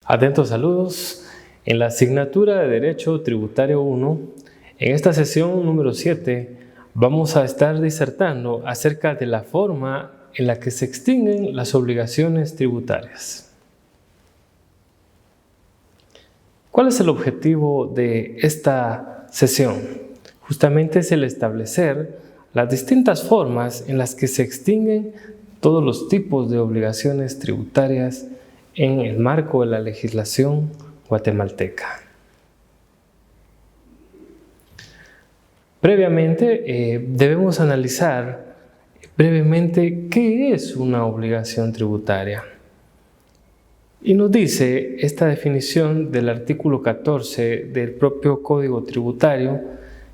Atentos saludos. En la asignatura de Derecho Tributario 1, en esta sesión número 7, vamos a estar disertando acerca de la forma en la que se extinguen las obligaciones tributarias. ¿Cuál es el objetivo de esta sesión? Justamente es el establecer las distintas formas en las que se extinguen todos los tipos de obligaciones tributarias en el marco de la legislación guatemalteca. Previamente, debemos analizar brevemente qué es una obligación tributaria. Y nos dice esta definición del artículo 14 del propio Código Tributario,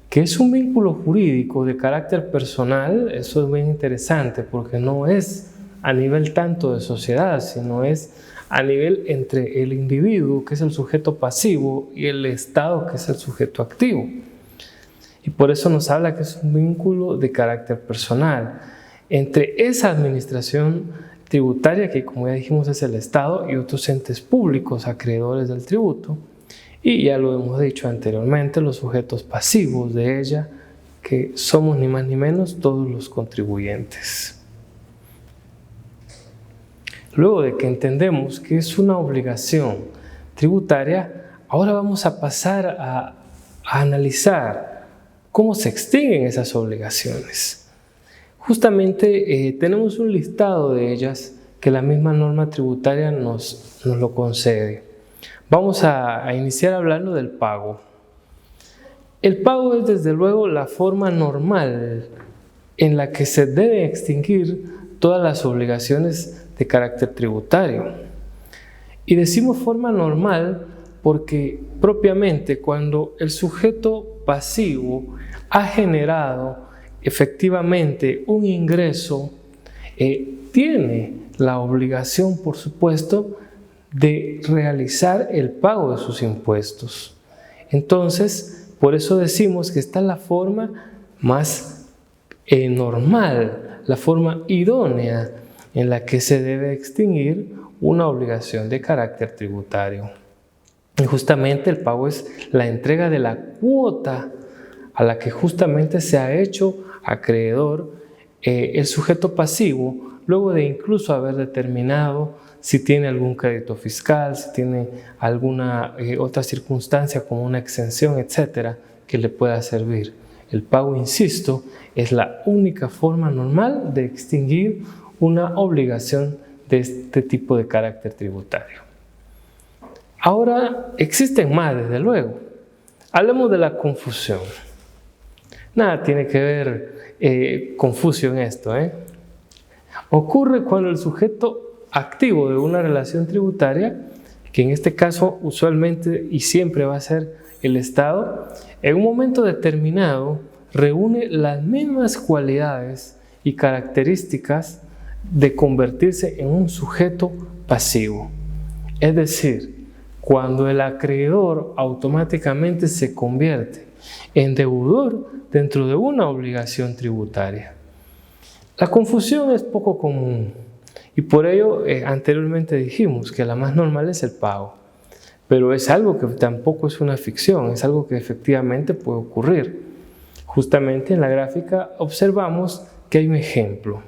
que es un vínculo jurídico de carácter personal. Eso es bien interesante porque no es a nivel tanto de sociedad, sino es a nivel entre el individuo, que es el sujeto pasivo, y el Estado, que es el sujeto activo. Y por eso nos habla que es un vínculo de carácter personal entre esa administración tributaria, que como ya dijimos es el Estado, y otros entes públicos acreedores del tributo, y ya lo hemos dicho anteriormente, los sujetos pasivos de ella, que somos ni más ni menos todos los contribuyentes. Luego de que entendemos que es una obligación tributaria, ahora vamos a pasar a analizar cómo se extinguen esas obligaciones. Justamente tenemos un listado de ellas que la misma norma tributaria nos lo concede. Vamos a iniciar hablando del pago. El pago es desde luego la forma normal en la que se deben extinguir todas las obligaciones de carácter tributario. Y decimos forma normal porque propiamente cuando el sujeto pasivo ha generado efectivamente un ingreso, tiene la obligación, por supuesto, de realizar el pago de sus impuestos. Entonces, por eso decimos que esta es la forma más normal, la forma idónea en la que se debe extinguir una obligación de carácter tributario. Y justamente el pago es la entrega de la cuota a la que justamente se ha hecho acreedor el sujeto pasivo, luego de incluso haber determinado si tiene algún crédito fiscal, si tiene alguna otra circunstancia como una exención, etcétera, que le pueda servir. El pago, insisto, es la única forma normal de extinguir una obligación de este tipo de carácter tributario. Ahora, existen más, desde luego. Hablemos de la confusión. Nada tiene que ver Confucio en esto. Ocurre cuando el sujeto activo de una relación tributaria, que en este caso usualmente y siempre va a ser el Estado, en un momento determinado reúne las mismas cualidades y características de convertirse en un sujeto pasivo. Es decir, cuando el acreedor automáticamente se convierte en deudor dentro de una obligación tributaria. La confusión es poco común y por ello anteriormente dijimos que la más normal es el pago, pero es algo que tampoco es una ficción, es algo que efectivamente puede ocurrir. Justamente en la gráfica observamos que hay un ejemplo.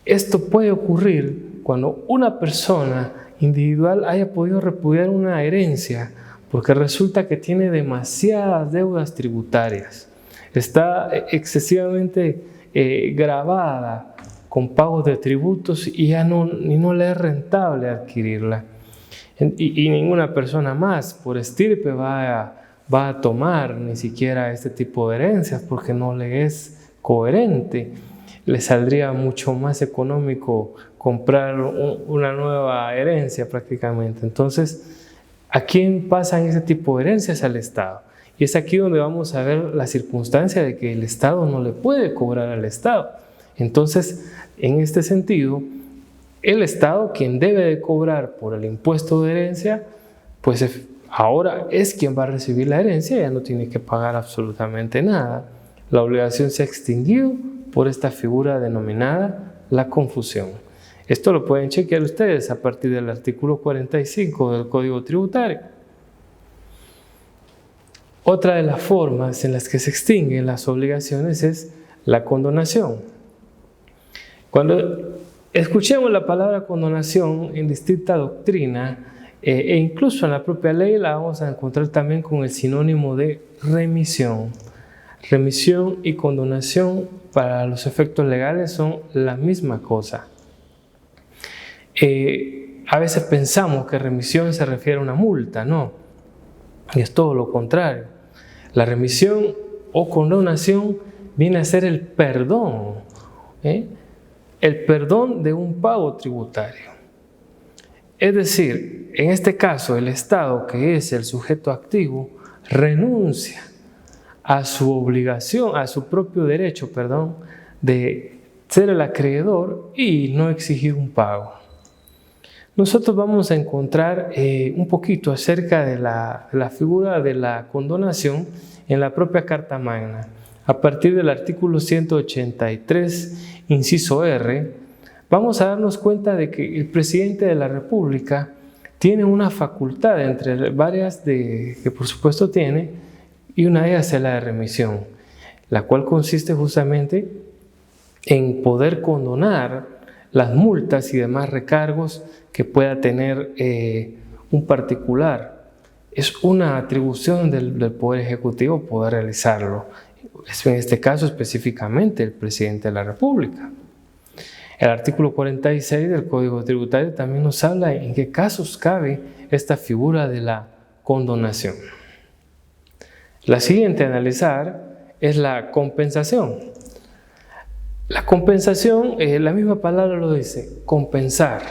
Esto puede ocurrir cuando una persona individual haya podido repudiar una herencia porque resulta que tiene demasiadas deudas tributarias. Está excesivamente gravada con pagos de tributos y ya no le es rentable adquirirla. Y ninguna persona más por estirpe va a tomar ni siquiera este tipo de herencias porque no le es coherente. Le saldría mucho más económico comprar una nueva herencia prácticamente. Entonces, ¿a quién pasan ese tipo de herencias? Al Estado. Y es aquí donde vamos a ver la circunstancia de que el Estado no le puede cobrar al Estado. Entonces, en este sentido, el Estado, quien debe de cobrar por el impuesto de herencia, pues ahora es quien va a recibir la herencia, ya no tiene que pagar absolutamente nada. La obligación se ha extinguido por esta figura denominada la confusión. Esto lo pueden chequear ustedes a partir del artículo 45 del Código Tributario. Otra de las formas en las que se extinguen las obligaciones es la condonación. Cuando escuchemos la palabra condonación en distinta doctrina e incluso en la propia ley, la vamos a encontrar también con el sinónimo de remisión. Remisión y condonación para los efectos legales son la misma cosa. A veces pensamos que remisión se refiere a una multa, no, y es todo lo contrario. La remisión o condonación viene a ser el perdón de un pago tributario. Es decir, en este caso el Estado, que es el sujeto activo, renuncia a su obligación, a su propio derecho, de ser el acreedor y no exigir un pago. Nosotros vamos a encontrar un poquito acerca de la figura de la condonación en la propia Carta Magna. A partir del artículo 183, inciso R, vamos a darnos cuenta de que el presidente de la República tiene una facultad entre varias que por supuesto tiene, y una de ellas es la de remisión, la cual consiste justamente en poder condonar las multas y demás recargos que pueda tener un particular. Es una atribución del Poder Ejecutivo poder realizarlo. Es en este caso específicamente el presidente de la República. El artículo 46 del Código Tributario también nos habla en qué casos cabe esta figura de la condonación. La siguiente a analizar es la compensación. La compensación, la misma palabra lo dice, compensar.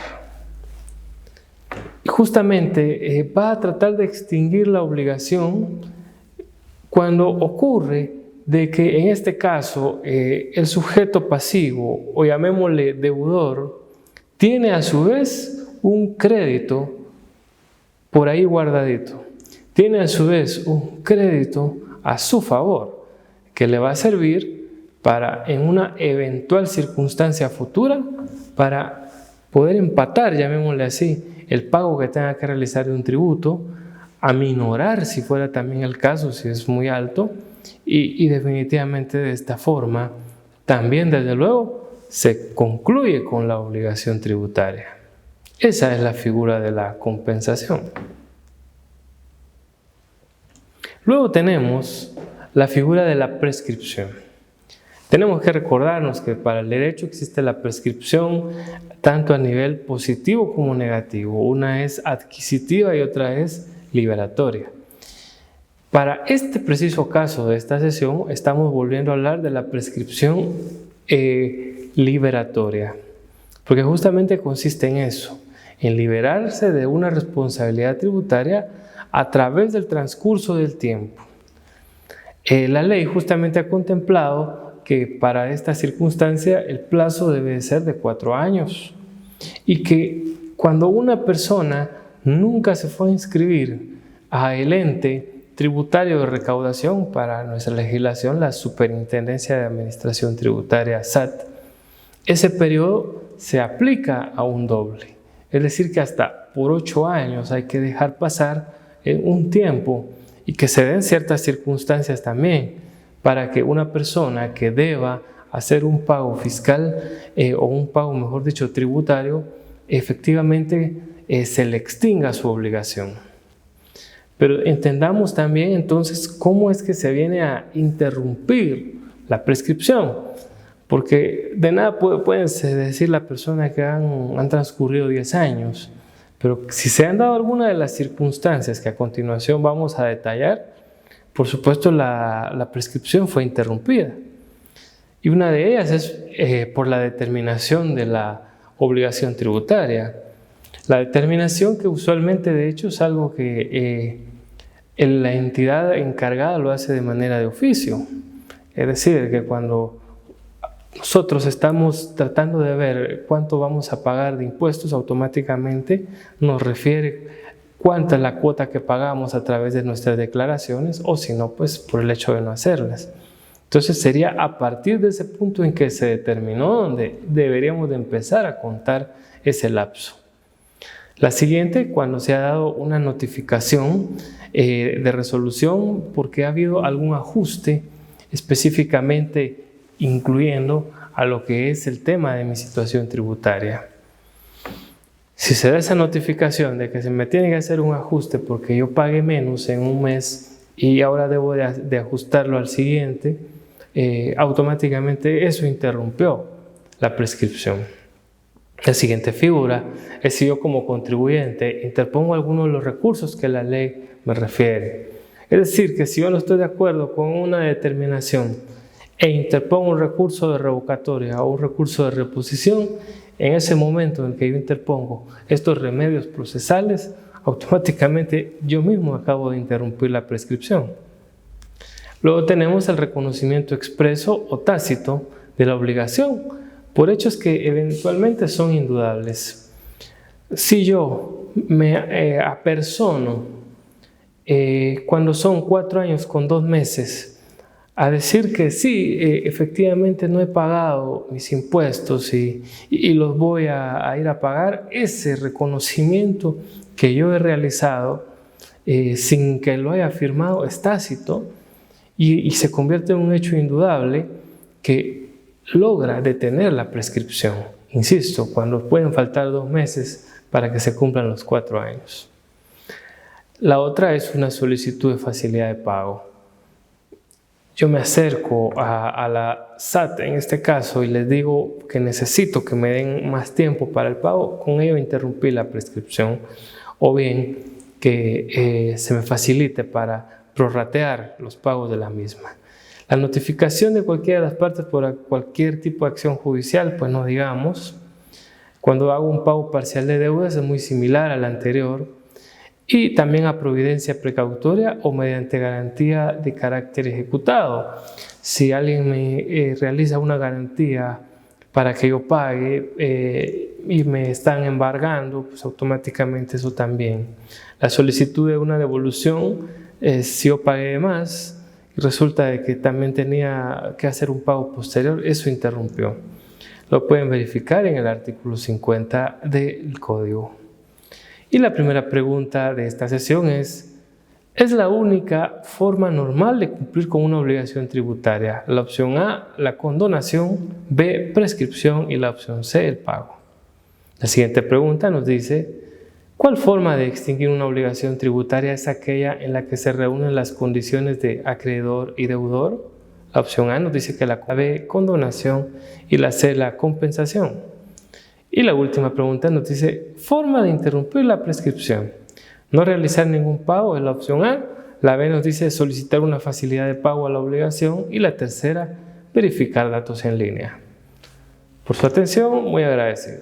Y justamente va a tratar de extinguir la obligación cuando ocurre de que en este caso el sujeto pasivo, o llamémosle deudor, tiene a su vez un crédito por ahí guardadito. Tiene a su vez un crédito a su favor que le va a servir para, en una eventual circunstancia futura, para poder empatar, llamémosle así, el pago que tenga que realizar de un tributo, aminorar si fuera también el caso, si es muy alto, y definitivamente de esta forma también desde luego se concluye con la obligación tributaria. Esa es la figura de la compensación. Luego tenemos la figura de la prescripción. Tenemos que recordarnos que para el derecho existe la prescripción tanto a nivel positivo como negativo. Una es adquisitiva y otra es liberatoria. Para este preciso caso de esta sesión estamos volviendo a hablar de la prescripción liberatoria, porque justamente consiste en eso, en liberarse de una responsabilidad tributaria a través del transcurso del tiempo. La ley justamente ha contemplado que para esta circunstancia el plazo debe ser de 4 años y que cuando una persona nunca se fue a inscribir a el ente tributario de recaudación, para nuestra legislación la Superintendencia de Administración Tributaria SAT, ese periodo se aplica a un doble. Es decir, que hasta por 8 años hay que dejar pasar un tiempo y que se den ciertas circunstancias también para que una persona que deba hacer un pago fiscal o un pago, mejor dicho, tributario, efectivamente se le extinga su obligación. Pero entendamos también entonces cómo es que se viene a interrumpir la prescripción, porque de nada puede decir la persona que han transcurrido 10 años, pero si se han dado alguna de las circunstancias que a continuación vamos a detallar, por supuesto la prescripción fue interrumpida. Y una de ellas es por la determinación de la obligación tributaria. La determinación que usualmente de hecho es algo que la entidad encargada lo hace de manera de oficio. Es decir, que cuando nosotros estamos tratando de ver cuánto vamos a pagar de impuestos, automáticamente nos refiere cuánta es la cuota que pagamos a través de nuestras declaraciones, o si no, pues por el hecho de no hacerlas. Entonces sería a partir de ese punto en que se determinó donde deberíamos de empezar a contar ese lapso. La siguiente, cuando se ha dado una notificación de resolución porque ha habido algún ajuste específicamente incluyendo a lo que es el tema de mi situación tributaria. Si se da esa notificación de que se me tiene que hacer un ajuste porque yo pagué menos en un mes y ahora debo de ajustarlo al siguiente, automáticamente eso interrumpió la prescripción. La siguiente figura es si yo como contribuyente interpongo alguno de los recursos que la ley me refiere. Es decir, que si yo no estoy de acuerdo con una determinación e interpongo un recurso de revocatoria o un recurso de reposición, en ese momento en que yo interpongo estos remedios procesales, automáticamente yo mismo acabo de interrumpir la prescripción. Luego tenemos el reconocimiento expreso o tácito de la obligación por hechos que eventualmente son indudables. Si yo me apersono cuando son 4 años con 2 meses a decir que sí, efectivamente no he pagado mis impuestos y los voy a ir a pagar, ese reconocimiento que yo he realizado sin que lo haya firmado es tácito y se convierte en un hecho indudable que logra detener la prescripción. Insisto, cuando pueden faltar 2 meses para que se cumplan los 4 años. La otra es una solicitud de facilidad de pago. Yo me acerco a la SAT en este caso y les digo que necesito que me den más tiempo para el pago, con ello interrumpir la prescripción, o bien que se me facilite para prorratear los pagos de la misma. La notificación de cualquiera de las partes por cualquier tipo de acción judicial, pues no digamos. Cuando hago un pago parcial de deudas es muy similar al anterior. Y también a providencia precautoria o mediante garantía de carácter ejecutado. Si alguien me realiza una garantía para que yo pague y me están embargando, pues automáticamente eso también. La solicitud de una devolución, si yo pagué de más y resulta de que también tenía que hacer un pago posterior, eso interrumpió. Lo pueden verificar en el artículo 50 del Código. Y la primera pregunta de esta sesión ¿es la única forma normal de cumplir con una obligación tributaria? La opción A, la condonación, B, prescripción y la opción C, el pago. La siguiente pregunta nos dice, ¿cuál forma de extinguir una obligación tributaria es aquella en la que se reúnen las condiciones de acreedor y deudor? La opción A nos dice que la B, condonación y la C, la compensación. Y la última pregunta nos dice, forma de interrumpir la prescripción. No realizar ningún pago es la opción A. La B nos dice solicitar una facilidad de pago a la obligación. Y la tercera, verificar datos en línea. Por su atención, muy agradecido.